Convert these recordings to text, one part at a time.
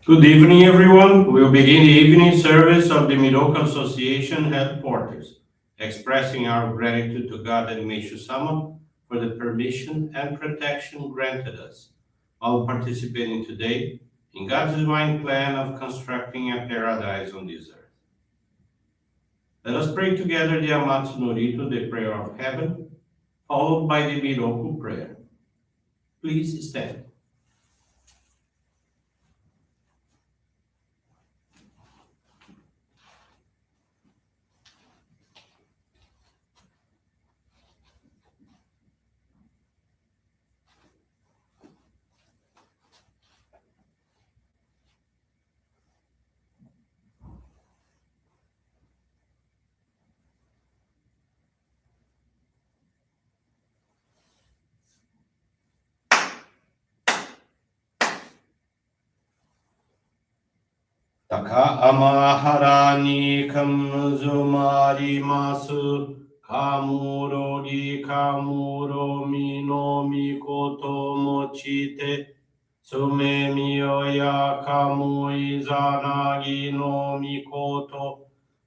Good evening, everyone. We'll begin the evening service of the Miroku Association headquarters, expressing our gratitude to God and Meishu-sama for the permission and protection granted us, while participating today in God's divine plan of constructing a paradise on this earth. Let us pray together the Amatsu-Norito, the prayer of heaven, followed by the Miroku Prayer. Please stand. Taka amahara ni kamuzumarimasu kamuro gi kamuro mino mikoto mochite sume miyoya kamu izanagi no mikoto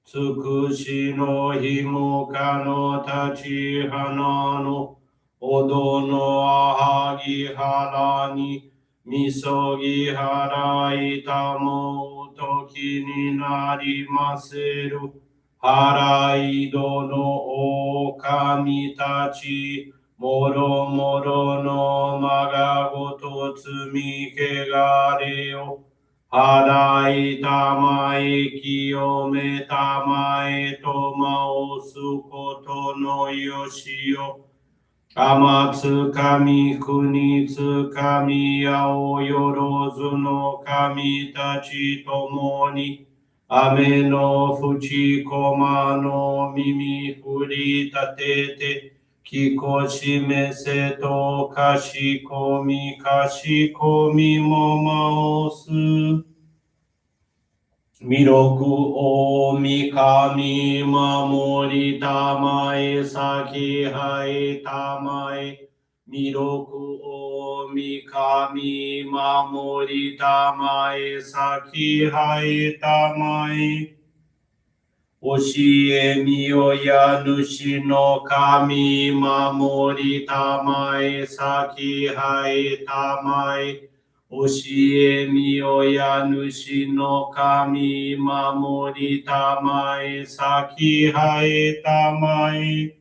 tsukushi no himuka no tachi hana no odo no ahagi hara ni misogi harai tamo toki ni narimaseru harai do no okami tachi moro moro no magagoto tsumi kegare o harai tamae kiyome tamae tomaosu koto no yoshi o Amatsu kami kunitsu kami aoyorozu no kami tachi tomoni ame no fuchi koma no mimi furi tatete kikoshi mese to kashikomi momaosu Miroku o mikami mamori tamae saki hai tamae. Miroku o mikami mamori tamae saki hai tamae. Oshie miyoya nushi no kami mamori tamae saki hai tamae. Oshie miyoya nushi no kami mamori tamae saki hai tamae.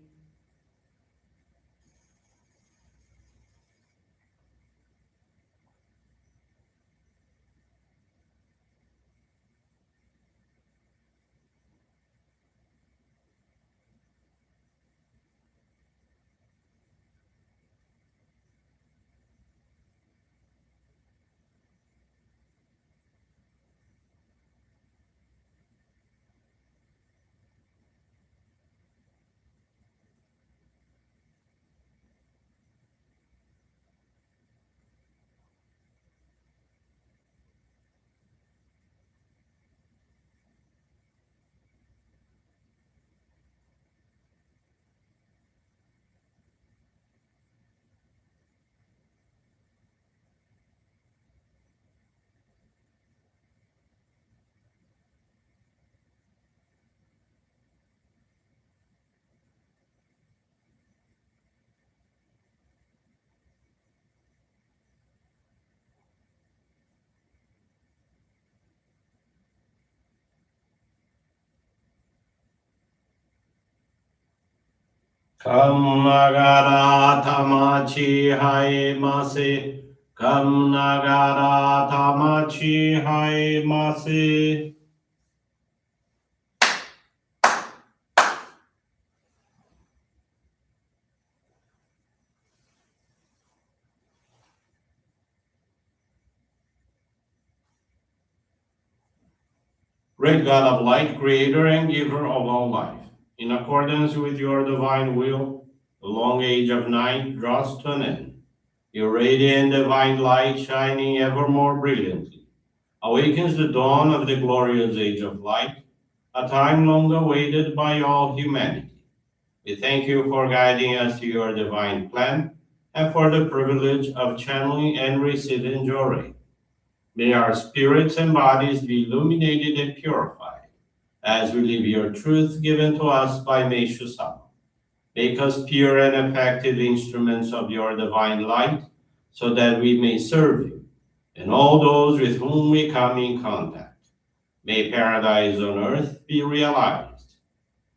Kam nagara tamachi hai mase. Kam nagara tamachi hai mase. Great God of light, creator and giver of all life, in accordance with your divine will, the long age of night draws to an end. Your radiant divine light, shining ever more brilliantly, awakens the dawn of the glorious age of light, a time long awaited by all humanity. We thank you for guiding us to your divine plan and for the privilege of channeling and receiving Johrei. May our spirits and bodies be illuminated and purified as we live your truth given to us by Meishu-sama. Make us pure and effective instruments of your divine light, so that we may serve you and all those with whom we come in contact. May paradise on earth be realized,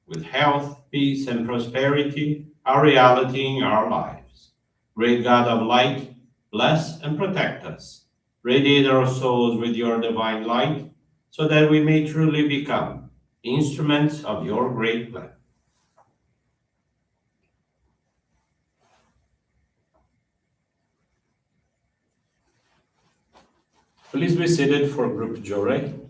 with health, peace, and prosperity, our reality in our lives. Great God of light, bless and protect us. Radiate our souls with your divine light, so that we may truly become instruments of your great plan. Please be seated for group Johrei.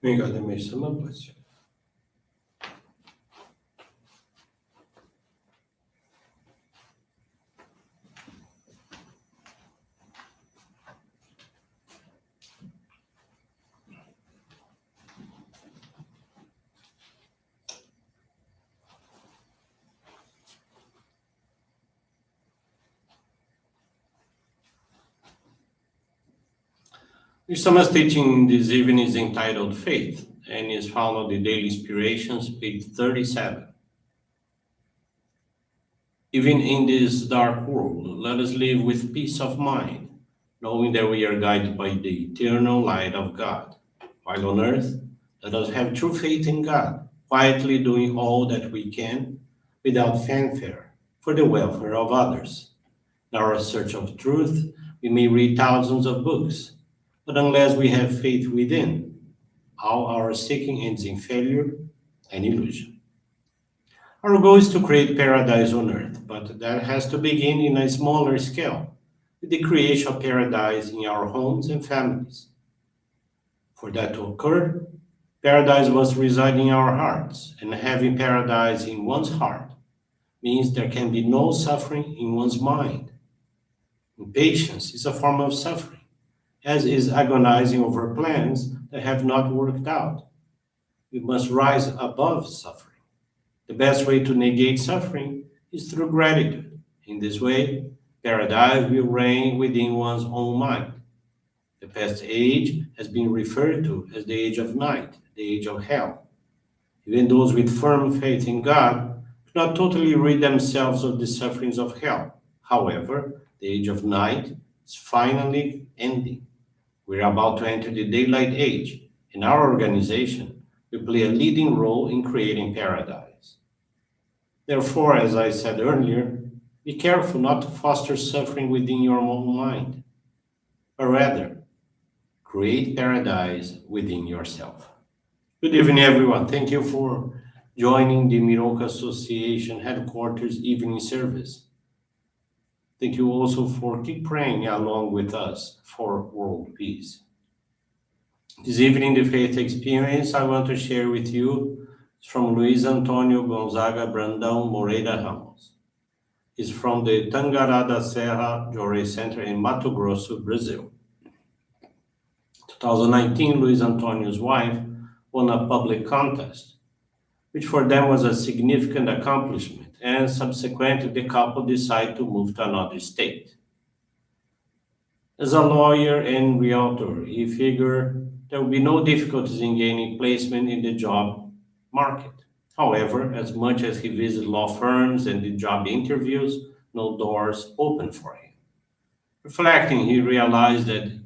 May God and Meishu-sama bless you. Meishu-sama's teaching this evening is entitled Faith and is found on the Daily Inspirations, page 37. Even in this dark world, let us live with peace of mind, knowing that we are guided by the eternal light of God. While on earth, let us have true faith in God, quietly doing all that we can without fanfare for the welfare of others. In our search of truth, we may read thousands of books, but unless we have faith within, all our seeking ends in failure and illusion. Our goal is to create paradise on earth, but that has to begin in a smaller scale, with the creation of paradise in our homes and families. For that to occur, paradise must reside in our hearts, and having paradise in one's heart means there can be no suffering in one's mind. Impatience is a form of suffering, as is agonizing over plans that have not worked out. We must rise above suffering. The best way to negate suffering is through gratitude. In this way, paradise will reign within one's own mind. The past age has been referred to as the age of night, the age of hell. Even those with firm faith in God cannot totally rid themselves of the sufferings of hell. However, the age of night is finally ending. We're about to enter the daylight age, and our organization will play a leading role in creating paradise. Therefore, as I said earlier, be careful not to foster suffering within your own mind, but rather create paradise within yourself. Good evening, everyone. Thank you for joining the Miroku Association headquarters evening service. Thank you also for keep praying along with us for world peace. This evening, the faith experience I want to share with you is from Luiz Antonio Gonzaga Brandão Moreira Ramos. He's from the Tangará da Serra Johrei Center in Mato Grosso, Brazil. 2019, Luiz Antonio's wife won a public contest, which for them was a significant accomplishment, and subsequently the couple decided to move to another state. As a lawyer and realtor, he figured there would be no difficulties in gaining placement in the job market. However, as much as he visited law firms and did job interviews, no doors opened for him. Reflecting, he realized that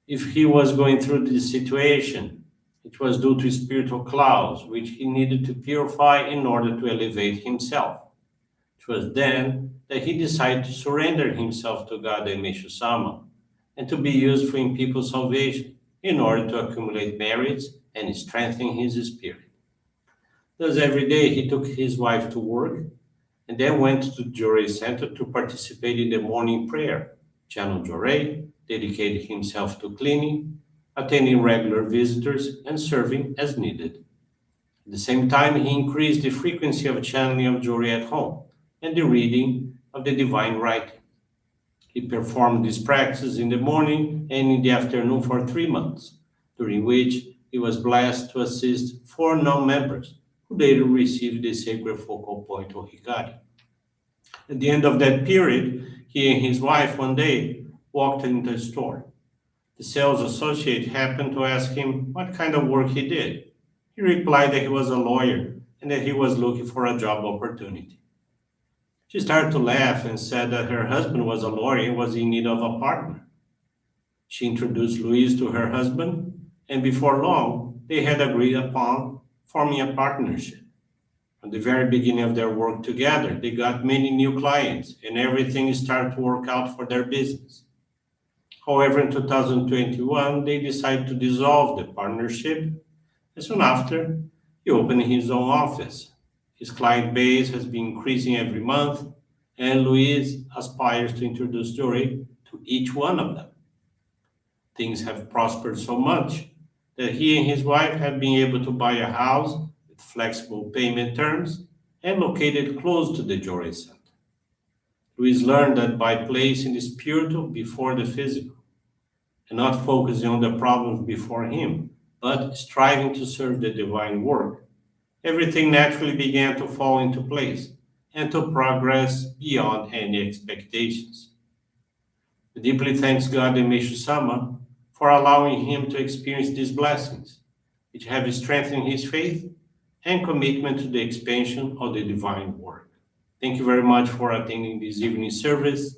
if he was going through this situation, it was due to spiritual clouds which he needed to purify in order to elevate himself. It was then that he decided to surrender himself to God and Meishu-sama and to be useful in people's salvation in order to accumulate merits and strengthen his spirit. Thus, every day he took his wife to work and then went to Johrei Center to participate in the morning prayer, channel Johrei, dedicated himself to cleaning, attending regular visitors, and serving as needed. At the same time, he increased the frequency of channeling of Johrei at home and the reading of the divine writing. He performed this practice in the morning and in the afternoon for 3 months, during which he was blessed to assist 4 non-members who later received the sacred focal point of Hikari. At the end of that period, he and his wife one day walked into the store. The sales associate happened to ask him what kind of work he did. He replied that he was a lawyer and that he was looking for a job opportunity. She started to laugh and said that her husband was a lawyer and was in need of a partner. She introduced Luis to her husband, and before long, they had agreed upon forming a partnership. From the very beginning of their work together, they got many new clients, and everything started to work out for their business. However, in 2021, they decided to dissolve the partnership, and soon after, he opened his own office. His client base has been increasing every month, and Luis aspires to introduce Johrei to each one of them. Things have prospered so much that he and his wife have been able to buy a house with flexible payment terms and located close to the Johrei Center. Luis learned that by placing the spiritual before the physical and not focusing on the problems before him, but striving to serve the divine work, everything naturally began to fall into place and to progress beyond any expectations. He deeply thanks God and Meishu-sama for allowing him to experience these blessings, which have strengthened his faith and commitment to the expansion of the divine work. Thank you very much for attending this evening service,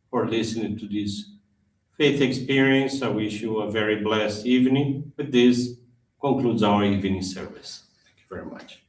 for listening to this faith experience. I wish you a very blessed evening. With this concludes our evening service. Thank you very much.